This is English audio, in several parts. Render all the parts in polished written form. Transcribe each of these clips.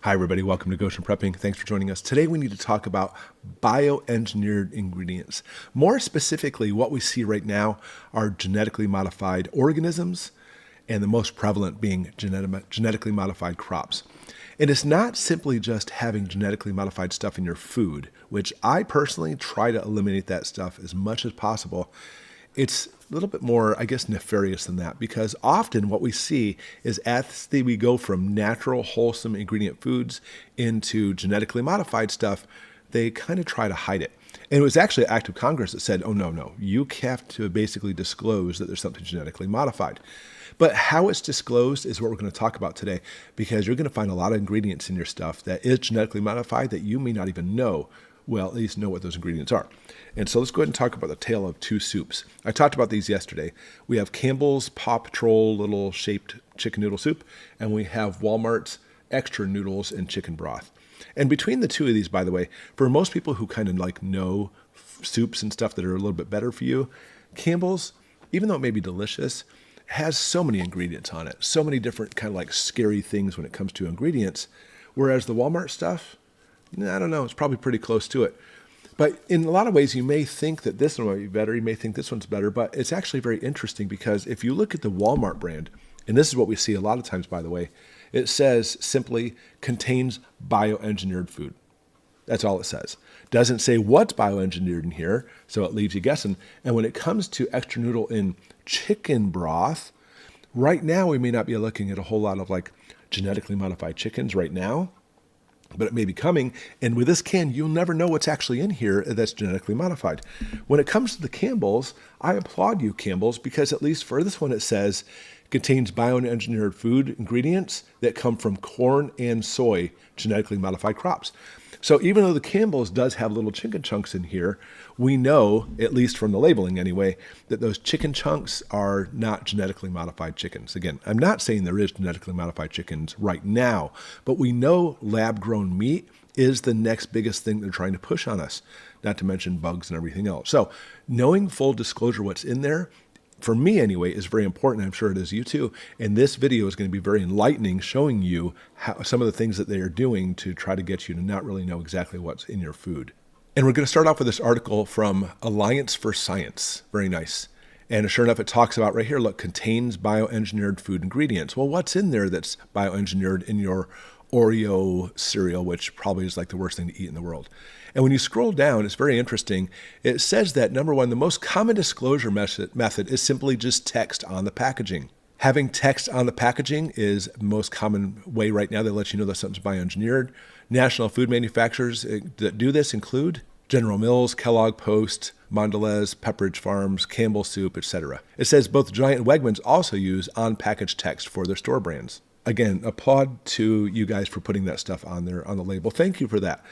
Hi everybody, welcome to Goshen Prepping. Thanks for joining us. Today we need to talk about bioengineered ingredients. More specifically, what we see right now are genetically modified organisms, and the most prevalent being genetically modified crops. And it's not simply just having genetically modified stuff in your food, which I personally try to eliminate that stuff as much as possible. It's a little bit more, I guess, nefarious than that, because often what we see is as we go from natural, wholesome ingredient foods into genetically modified stuff, they kind of try to hide it. And it was actually an act of Congress that said, oh, no, you have to basically disclose that there's something genetically modified. But how it's disclosed is what we're going to talk about today, because you're going to find a lot of ingredients in your stuff that is genetically modified that you may not even know. Well, at least know what those ingredients are. And so let's go ahead and talk about the tale of two soups. I talked about these yesterday. We have Campbell's Paw Patrol little shaped chicken noodle soup, and we have Walmart's extra noodles and chicken broth. And between the two of these, by the way, for most people who kind of like know soups and stuff that are a little bit better for you, Campbell's, even though it may be delicious, has so many ingredients on it, so many different kind of like scary things when it comes to ingredients, whereas the Walmart stuff, I don't know, it's probably pretty close to it. But in a lot of ways, you may think that this one might be better, you may think this one's better, but it's actually very interesting because if you look at the Walmart brand, and this is what we see a lot of times, by the way, it says simply contains bioengineered food. That's all it says. Doesn't say what's bioengineered in here, so it leaves you guessing. And when it comes to extra noodle in chicken broth, right now we may not be looking at a whole lot of like genetically modified chickens right now, but it may be coming. And with this can, you'll never know what's actually in here that's genetically modified. When it comes to the Campbell's, I applaud you, Campbell's, because at least for this one, it says contains bioengineered food ingredients that come from corn and soy genetically modified crops. So even though the Campbell's does have little chicken chunks in here, we know, at least from the labeling anyway, that those chicken chunks are not genetically modified chickens. Again, I'm not saying there is genetically modified chickens right now, but we know lab-grown meat is the next biggest thing they're trying to push on us, not to mention bugs and everything else. So knowing full disclosure what's in there, for me anyway, is very important. I'm sure it is you too. And this video is going to be very enlightening, showing you how some of the things that they are doing to try to get you to not really know exactly what's in your food. And we're going to start off with this article from Alliance for Science. Very nice. And sure enough, it talks about right here, look, contains bioengineered food ingredients. Well, what's in there that's bioengineered in your Oreo cereal, which probably is like the worst thing to eat in the world? And when you scroll down, it's very interesting. It says that, number one, the most common disclosure method is simply just text on the packaging. Having text on the packaging is the most common way right now that lets you know that something's bioengineered. National food manufacturers that do this include General Mills, Kellogg Post, Mondelez, Pepperidge Farms, Campbell Soup, etc. It says both Giant and Wegmans also use on-package text for their store brands. Again, applaud to you guys for putting that stuff on there on the label. Thank you for that.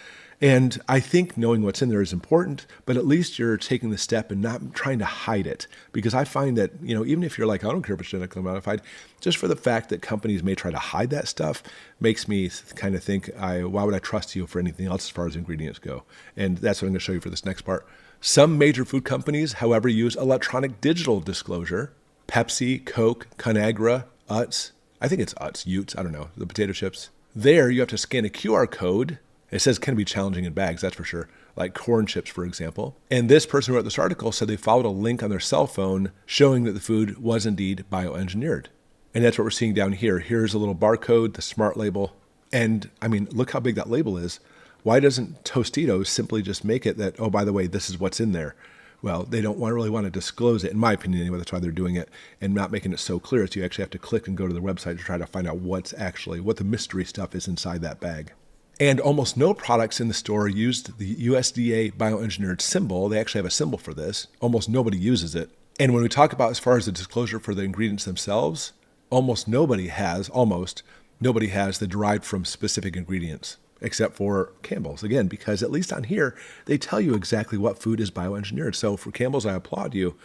And I think knowing what's in there is important, but at least you're taking the step and not trying to hide it. Because I find that, even if you're like, I don't care if it's genetically modified, just for the fact that companies may try to hide that stuff makes me kind of think, why would I trust you for anything else as far as ingredients go? And that's what I'm going to show you for this next part. Some major food companies, however, use electronic digital disclosure. Pepsi, Coke, Conagra, Utz. I think it's Utz, Utes, I don't know, the potato chips. There, you have to scan a QR code. It says it can be challenging in bags, that's for sure, like corn chips, for example. And this person who wrote this article said they followed a link on their cell phone showing that the food was indeed bioengineered. And that's what we're seeing down here. Here's a little barcode, the smart label. And I mean, look how big that label is. Why doesn't Tostitos simply just make it that, oh, by the way, this is what's in there? Well, they don't really want to disclose it, in my opinion anyway. That's why they're doing it and not making it so clear. So you actually have to click and go to the website to try to find out what the mystery stuff is inside that bag. And almost no products in the store used the USDA bioengineered symbol. They actually have a symbol for this. Almost nobody uses it. And when we talk about as far as the disclosure for the ingredients themselves, almost nobody has the derived from specific ingredients, except for Campbell's. Again, because at least on here, they tell you exactly what food is bioengineered. So for Campbell's, I applaud you.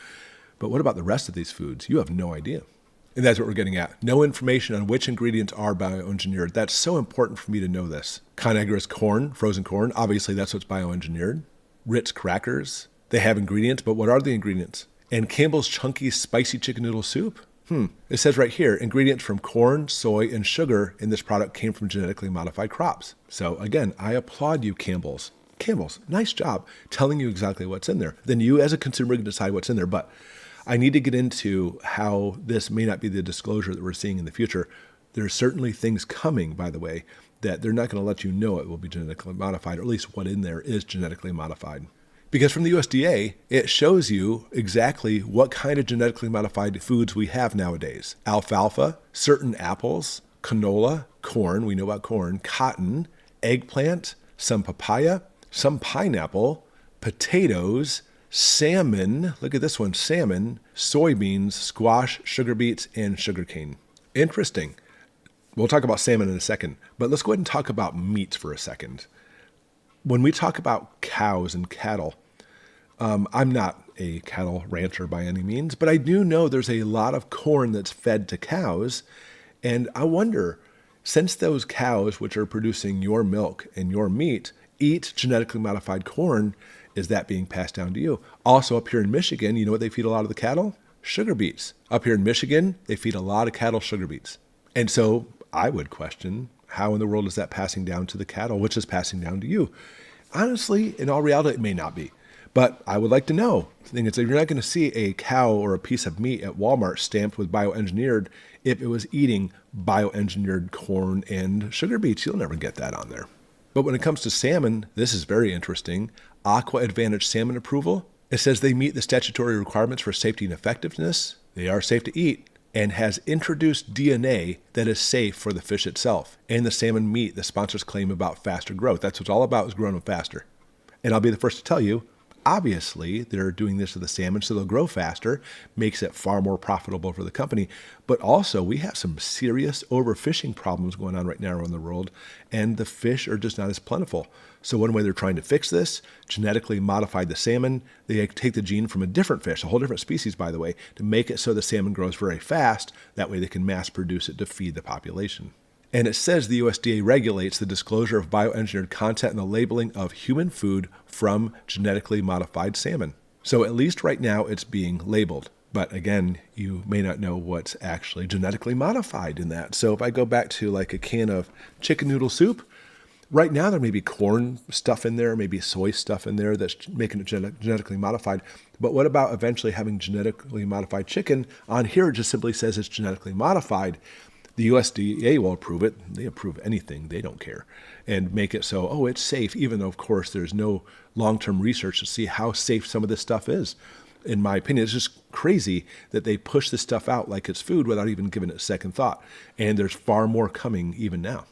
But what about the rest of these foods? You have no idea. And that's what we're getting at. No information on which ingredients are bioengineered. That's so important for me to know this. Conagra's corn, frozen corn, obviously that's what's bioengineered. Ritz crackers, they have ingredients, but what are the ingredients? And Campbell's chunky spicy chicken noodle soup, It says right here, ingredients from corn, soy, and sugar in this product came from genetically modified crops. So again, I applaud you, Campbell's. Campbell's, nice job telling you exactly what's in there. Then you as a consumer can decide what's in there. But I need to get into how this may not be the disclosure that we're seeing in the future. There's certainly things coming, by the way, that they're not going to let you know it will be genetically modified, or at least what in there is genetically modified. Because from the USDA, it shows you exactly what kind of genetically modified foods we have nowadays. Alfalfa, certain apples, canola, corn, we know about corn, cotton, eggplant, some papaya, some pineapple, potatoes, salmon, look at this one, salmon, soybeans, squash, sugar beets, and sugarcane. Interesting. We'll talk about salmon in a second, but let's go ahead and talk about meat for a second. When we talk about cows and cattle, I'm not a cattle rancher by any means, but I do know there's a lot of corn that's fed to cows. And I wonder, since those cows, which are producing your milk and your meat, eat genetically modified corn, is that being passed down to you? Also up here in Michigan, you know what they feed a lot of the cattle? Sugar beets. Up here in Michigan, they feed a lot of cattle sugar beets. And so I would question, how in the world is that passing down to the cattle, which is passing down to you? Honestly, in all reality, it may not be. But I would like to know. The thing is, you're not going to see a cow or a piece of meat at Walmart stamped with BioEngineered if it was eating BioEngineered corn and sugar beets. You'll never get that on there. But when it comes to salmon, this is very interesting. Aqua Advantage salmon approval. It says they meet the statutory requirements for safety and effectiveness. They are safe to eat and has introduced DNA that is safe for the fish itself. And the salmon meat, the sponsors claim about faster growth. That's what it's all about, is growing them faster. And I'll be the first to tell you, obviously, they're doing this to the salmon so they'll grow faster, makes it far more profitable for the company. But also, we have some serious overfishing problems going on right now around the world, and the fish are just not as plentiful. So one way they're trying to fix this, genetically modify the salmon. They take the gene from a different fish, a whole different species, by the way, to make it so the salmon grows very fast. That way they can mass produce it to feed the population. And it says the USDA regulates the disclosure of bioengineered content and the labeling of human food from genetically modified salmon. So at least right now it's being labeled. But again, you may not know what's actually genetically modified in that. So if I go back to like a can of chicken noodle soup, right now there may be corn stuff in there, maybe soy stuff in there that's making it genetically modified. But what about eventually having genetically modified chicken? On here it just simply says it's genetically modified. The USDA will approve it. They approve anything. They don't care. And make it so, oh, it's safe, even though, of course, there's no long-term research to see how safe some of this stuff is. In my opinion, it's just crazy that they push this stuff out like it's food without even giving it a second thought. And there's far more coming even now.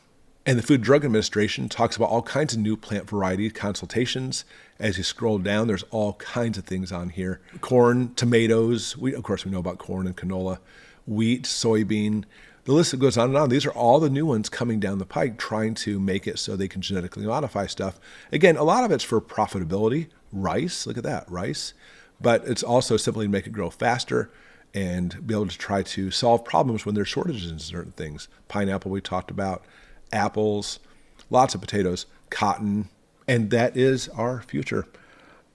And the Food and Drug Administration talks about all kinds of new plant variety consultations. As you scroll down, there's all kinds of things on here. Corn, tomatoes. Of course, we know about corn and canola. Wheat, soybean. The list goes on and on. These are all the new ones coming down the pike, trying to make it so they can genetically modify stuff. Again, a lot of it's for profitability. Rice, look at that, rice. But it's also simply to make it grow faster and be able to try to solve problems when there's shortages in certain things. Pineapple we talked about, apples, lots of potatoes, cotton, and that is our future.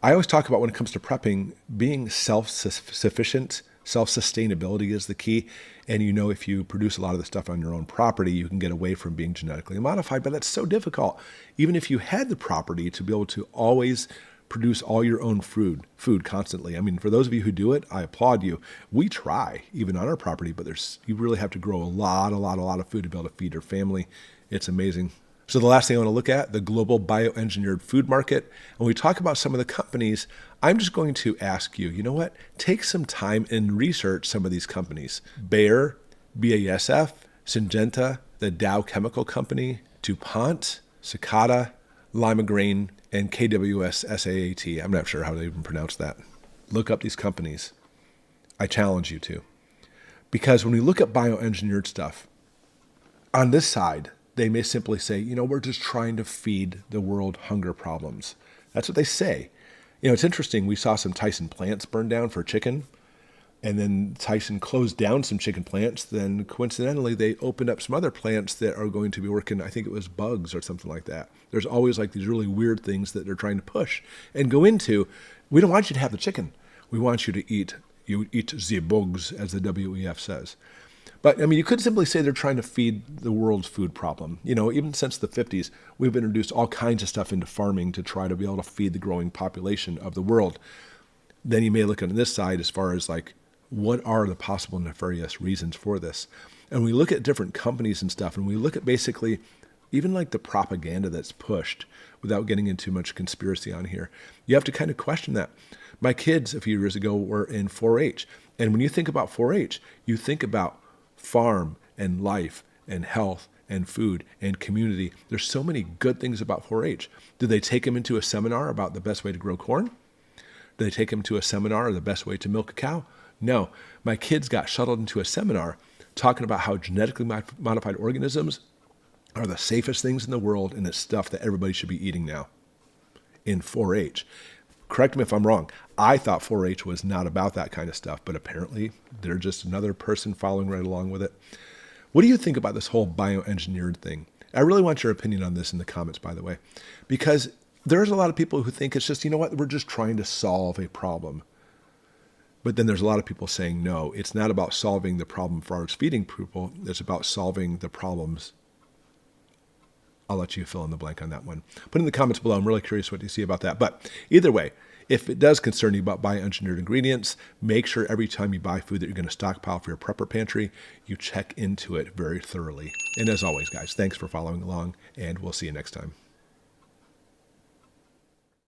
I always talk about when it comes to prepping, being self-sufficient. Self-sustainability is the key. And you know, if you produce a lot of the stuff on your own property, you can get away from being genetically modified, but that's so difficult. Even if you had the property to be able to always produce all your own food constantly. I mean, for those of you who do it, I applaud you. We try, even on our property, but you really have to grow a lot of food to be able to feed your family. It's amazing. So the last thing I want to look at, the global bioengineered food market. When we talk about some of the companies, I'm just going to ask you, you know what? Take some time and research some of these companies. Bayer, BASF, Syngenta, the Dow Chemical Company, DuPont, Cicada, Lima Grain, and KWS-SAAT. I'm not sure how they even pronounce that. Look up these companies. I challenge you to. Because when we look at bioengineered stuff, on this side, they may simply say, you know, we're just trying to feed the world hunger problems. That's what they say. You know, it's interesting. We saw some Tyson plants burned down for chicken, and then Tyson closed down some chicken plants. Then coincidentally, they opened up some other plants that are going to be working, I think it was bugs or something like that. There's always like these really weird things that they're trying to push and go into. We don't want you to have the chicken. We want you to eat, You eat the bugs, as the WEF says. But I mean, you could simply say they're trying to feed the world's food problem. Even since the 50s, we've introduced all kinds of stuff into farming to try to be able to feed the growing population of the world. Then you may look on this side as far as like, what are the possible nefarious reasons for this? And we look at different companies and stuff, and we look at basically even like the propaganda that's pushed, without getting into much conspiracy on here. You have to kind of question that. My kids a few years ago were in 4-H. And when you think about 4-H, you think about farm and life and health and food and community. There's so many good things about 4-H. Did they take them into a seminar about the best way to grow corn? Did they take them to a seminar on the best way to milk a cow? No. My kids got shuttled into a seminar talking about how genetically modified organisms are the safest things in the world, and it's stuff that everybody should be eating now in 4-H. Correct me if I'm wrong. I thought 4-H was not about that kind of stuff, but apparently they're just another person following right along with it. What do you think about this whole bioengineered thing? I really want your opinion on this in the comments, by the way, because there's a lot of people who think it's just, we're just trying to solve a problem. But then there's a lot of people saying, no, it's not about solving the problem for us feeding people. It's about solving the problems. I'll let you fill in the blank on that one. Put in the comments below. I'm really curious what you see about that. But either way, if it does concern you about bioengineered ingredients, make sure every time you buy food that you're going to stockpile for your prepper pantry, you check into it very thoroughly. And as always, guys, thanks for following along, and we'll see you next time.